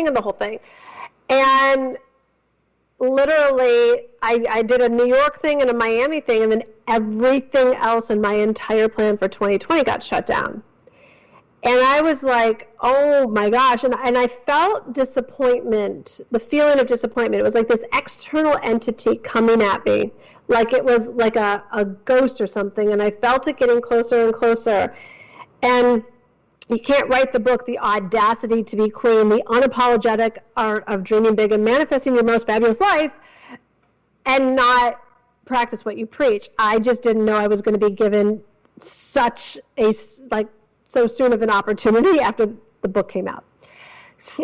and the whole thing. And literally, I did a New York thing and a Miami thing, and then everything else in my entire plan for 2020 got shut down. And I was like, oh my gosh. And I felt disappointment, the feeling of disappointment. It was like this external entity coming at me, like it was like a ghost or something. And I felt it getting closer and closer. And you can't write the book, The Audacity to Be Queen, the unapologetic art of dreaming big and manifesting your most fabulous life, and not practice what you preach. I just didn't know I was going to be given such a, like, so soon of an opportunity after the book came out.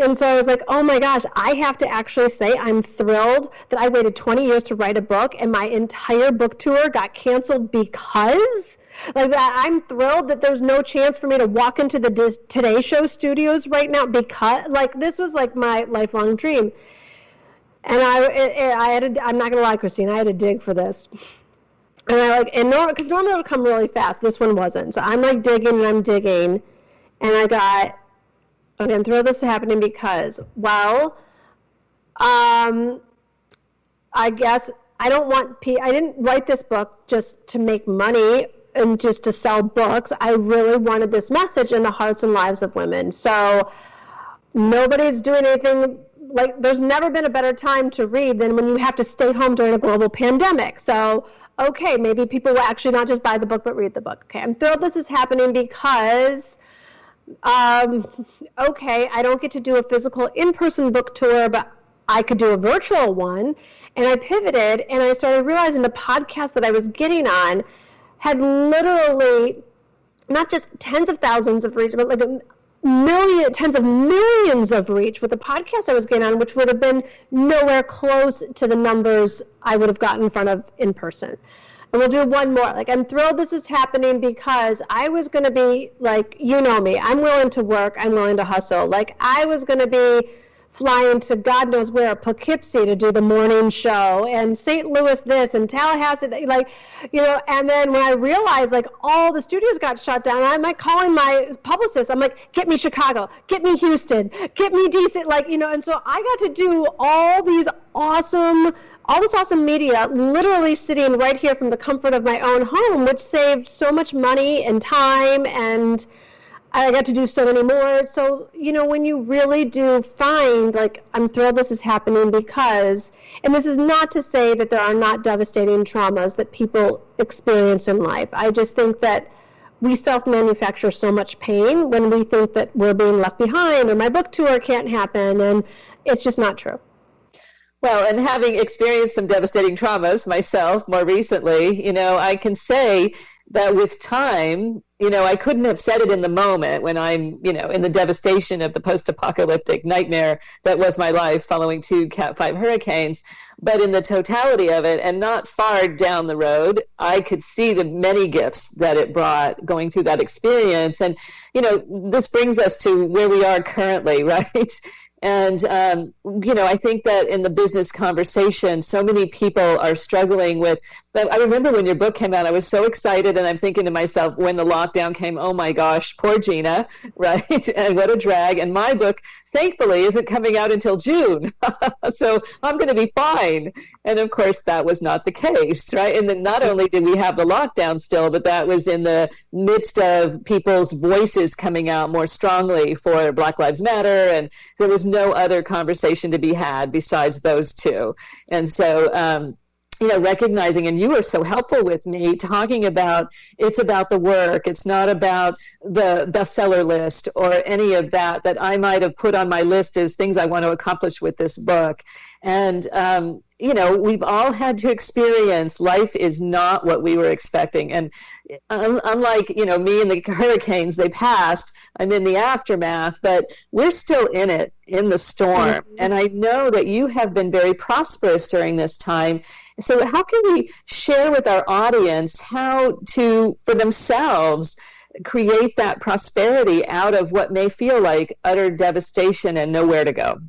And so I was like, oh my gosh, I have to actually say I'm thrilled that I waited 20 years to write a book and my entire book tour got canceled because, like, that. I'm thrilled that there's no chance for me to walk into the Today Show studios right now because, like, this was like my lifelong dream. And I'm not going to lie, Christine, I had to dig for this. And because normally it would come really fast. This one wasn't. So I'm like digging and I'm digging. And I got, okay, I'm thrilled this is happening because, well, I guess I didn't write this book just to make money and just to sell books. I really wanted this message in the hearts and lives of women. So nobody's doing anything. Like, there's never been a better time to read than when you have to stay home during a global pandemic. So, okay, maybe people will actually not just buy the book, but read the book. Okay, I'm thrilled this is happening because, okay, I don't get to do a physical in-person book tour, but I could do a virtual one. And I pivoted, and I started realizing the podcast that I was getting on had literally not just tens of thousands of reach, but like tens of millions of reach with the podcast I was getting on, which would have been nowhere close to the numbers I would have gotten in front of in person. And we'll do one more. Like, I'm thrilled this is happening because I was going to be, like, you know me, I'm willing to work, I'm willing to hustle. Like, I was going to be flying to God knows where, Poughkeepsie to do the morning show, and St. Louis this, and Tallahassee, like, you know, and then when I realized, like, all the studios got shut down, I'm like calling my publicist, I'm like, get me Chicago, get me Houston, get me DC, like, you know, and so I got to do all this awesome media, literally sitting right here from the comfort of my own home, which saved so much money and time, and I got to do so many more. So, you know, when you really do find, like, I'm thrilled this is happening because, and this is not to say that there are not devastating traumas that people experience in life. I just think that we self-manufacture so much pain when we think that we're being left behind or my book tour can't happen, and it's just not true. Well, and having experienced some devastating traumas myself more recently, you know, I can say that with time, you know, I couldn't have said it in the moment when I'm, you know, in the devastation of the post-apocalyptic nightmare that was my life following 2 Cat 5 hurricanes. But in the totality of it, and not far down the road, I could see the many gifts that it brought going through that experience. And, you know, this brings us to where we are currently, right? And, you know, I think that in the business conversation, so many people are struggling with, I remember when your book came out, I was so excited, and I'm thinking to myself, when the lockdown came, oh my gosh, poor Gina, right? And what a drag. And my book, thankfully, isn't coming out until June. So I'm going to be fine. And of course, that was not the case, right? And then not only did we have the lockdown still, but that was in the midst of people's voices coming out more strongly for Black Lives Matter. And there was no other conversation to be had besides those two. And so, you know, recognizing, and you were so helpful with me talking about, it's about the work. It's not about the bestseller list or any of that I might have put on my list as things I want to accomplish with this book. And, you know, we've all had to experience life is not what we were expecting. And unlike, you know, me and the hurricanes, they passed, I'm in the aftermath, but we're still in it, in the storm. Mm-hmm. And I know that you have been very prosperous during this time. So how can we share with our audience how to, for themselves, create that prosperity out of what may feel like utter devastation and nowhere to go?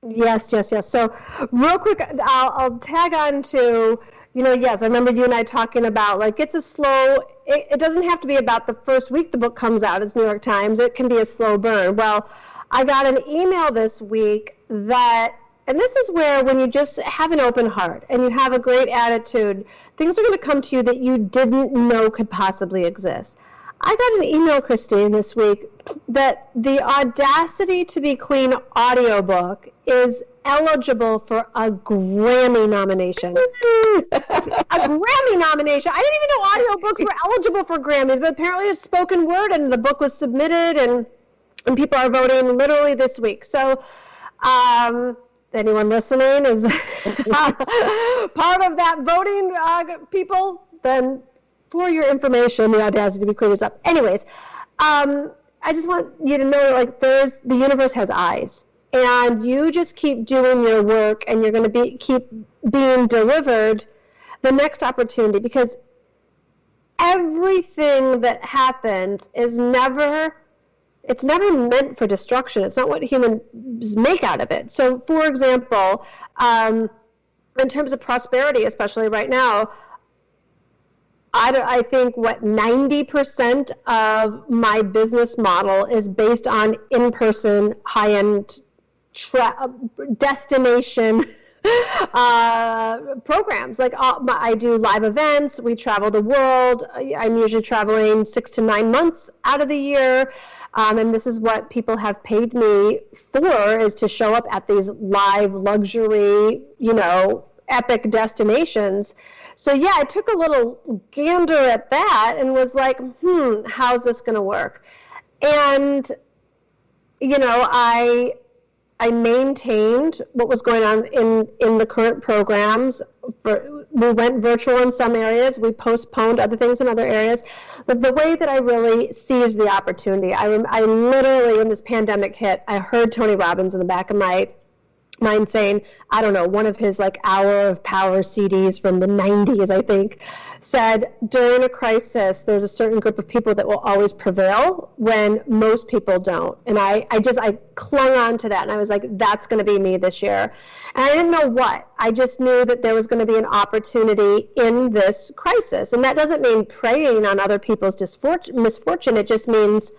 Yes. So real quick, I'll tag on to, you know, yes, I remember you and I talking about, like, it's a slow, it doesn't have to be about the first week the book comes out. It's New York Times. It can be a slow burn. Well, I got an email this week that, and this is where when you just have an open heart and you have a great attitude, things are going to come to you that you didn't know could possibly exist. I got an email, Christine, this week that the Audacity to Be Queen audiobook is eligible for a Grammy nomination. A Grammy nomination. I didn't even know audiobooks were eligible for Grammys, but apparently it's spoken word, and the book was submitted, and people are voting literally this week. So anyone listening is part of that voting people, then for your information, the Audacity to Be Queen is up. Anyways, I just want you to know, like, the universe has eyes, and you just keep doing your work, and you're going to keep being delivered the next opportunity, because everything that happens is never meant for destruction. It's not what humans make out of it. So, for example, in terms of prosperity, especially right now, I think 90% of my business model is based on in-person, high-end destination programs. Like I do live events. We travel the world. I'm usually traveling 6 to 9 months out of the year. And this is what people have paid me for, is to show up at these live luxury, epic destinations. So yeah, I took a little gander at that and was like, how's this going to work? And, I maintained what was going on in the current programs. We went virtual in some areas. We postponed other things in other areas. But the way that I really seized the opportunity, I literally, when this pandemic hit, I heard Tony Robbins in the back of my mind saying, I don't know, one of his Hour of Power CDs from the 90s, I think, said, during a crisis, there's a certain group of people that will always prevail when most people don't. And I clung on to that, and I was like, that's going to be me this year. And I didn't know what. I just knew that there was going to be an opportunity in this crisis. And that doesn't mean preying on other people's misfortune. It just means,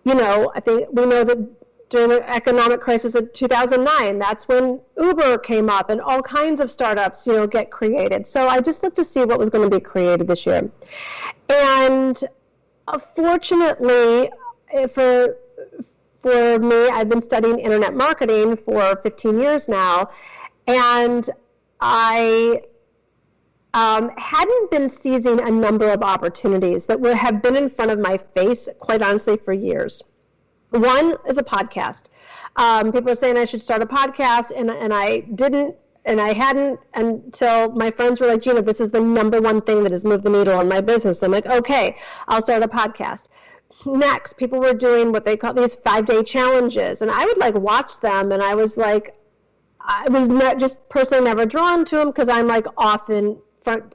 I think we know that during the economic crisis of 2009, that's when Uber came up and all kinds of startups, get created. So I just looked to see what was going to be created this year. And fortunately, for me, I've been studying internet marketing for 15 years now, and I hadn't been seizing a number of opportunities that have been in front of my face, quite honestly, for years. One is a podcast. People are saying I should start a podcast, and I didn't, and I hadn't until my friends were like, Gina, this is the number one thing that has moved the needle in my business. I'm like, okay, I'll start a podcast. Next, people were doing what they call these 5-day challenges, and I would watch them, and I was not just personally never drawn to them because I'm often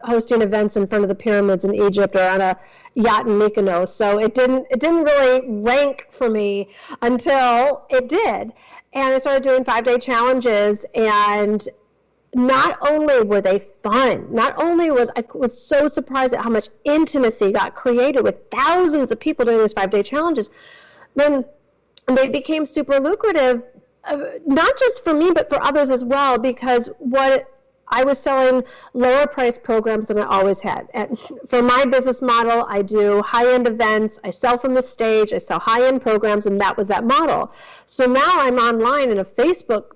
hosting events in front of the pyramids in Egypt or on a yacht in Mykonos. So it didn't really rank for me until it did. And I started doing 5-day challenges, and not only were they fun, I was so surprised at how much intimacy got created with thousands of people doing these 5-day challenges. Then they became super lucrative, not just for me, but for others as well, because I was selling lower price programs than I always had. And for my business model, I do high-end events, I sell from the stage, I sell high-end programs, and that was that model. So now I'm online in a Facebook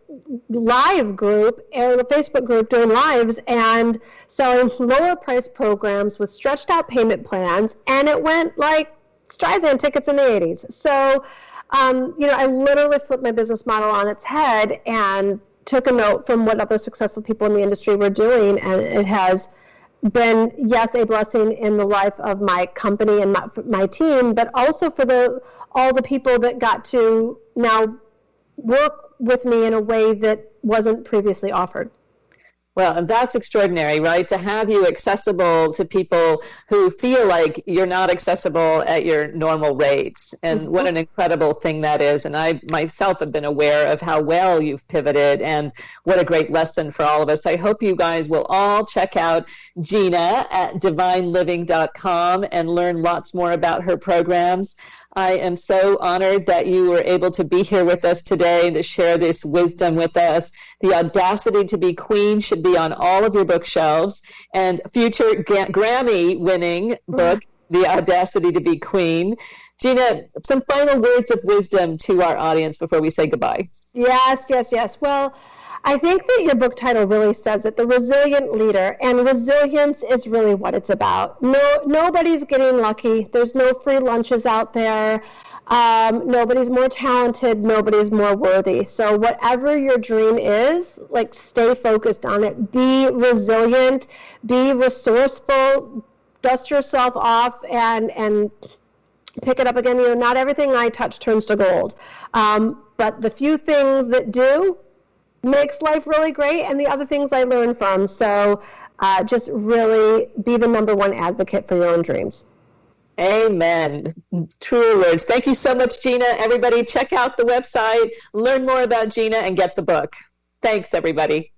live group, doing lives and selling lower price programs with stretched out payment plans, and it went like Streisand tickets in the 80s. So, I literally flipped my business model on its head and took a note from what other successful people in the industry were doing, and it has been, yes, a blessing in the life of my company and my team, but also for all the people that got to now work with me in a way that wasn't previously offered. Well, and that's extraordinary, right? To have you accessible to people who feel like you're not accessible at your normal rates. And what an incredible thing that is. And I myself have been aware of how well you've pivoted, and what a great lesson for all of us. I hope you guys will all check out Gina at divineliving.com and learn lots more about her programs. I am so honored that you were able to be here with us today and to share this wisdom with us. The Audacity to Be Queen should be on all of your bookshelves. And future Grammy-winning book, The Audacity to Be Queen. Gina, some final words of wisdom to our audience before we say goodbye. Yes. Well, I think that your book title really says it, The Resilient Leader, and resilience is really what it's about. Nobody's getting lucky. There's no free lunches out there. Nobody's more talented. Nobody's more worthy. So whatever your dream is, like, stay focused on it. Be resilient. Be resourceful. Dust yourself off and pick it up again. You know, not everything I touch turns to gold. But the few things that do makes life really great, and the other things I learn from. So just really be the number one advocate for your own dreams. Amen. True words. Thank you so much, Gina. Everybody, check out the website, learn more about Gina, and get the book. Thanks, everybody.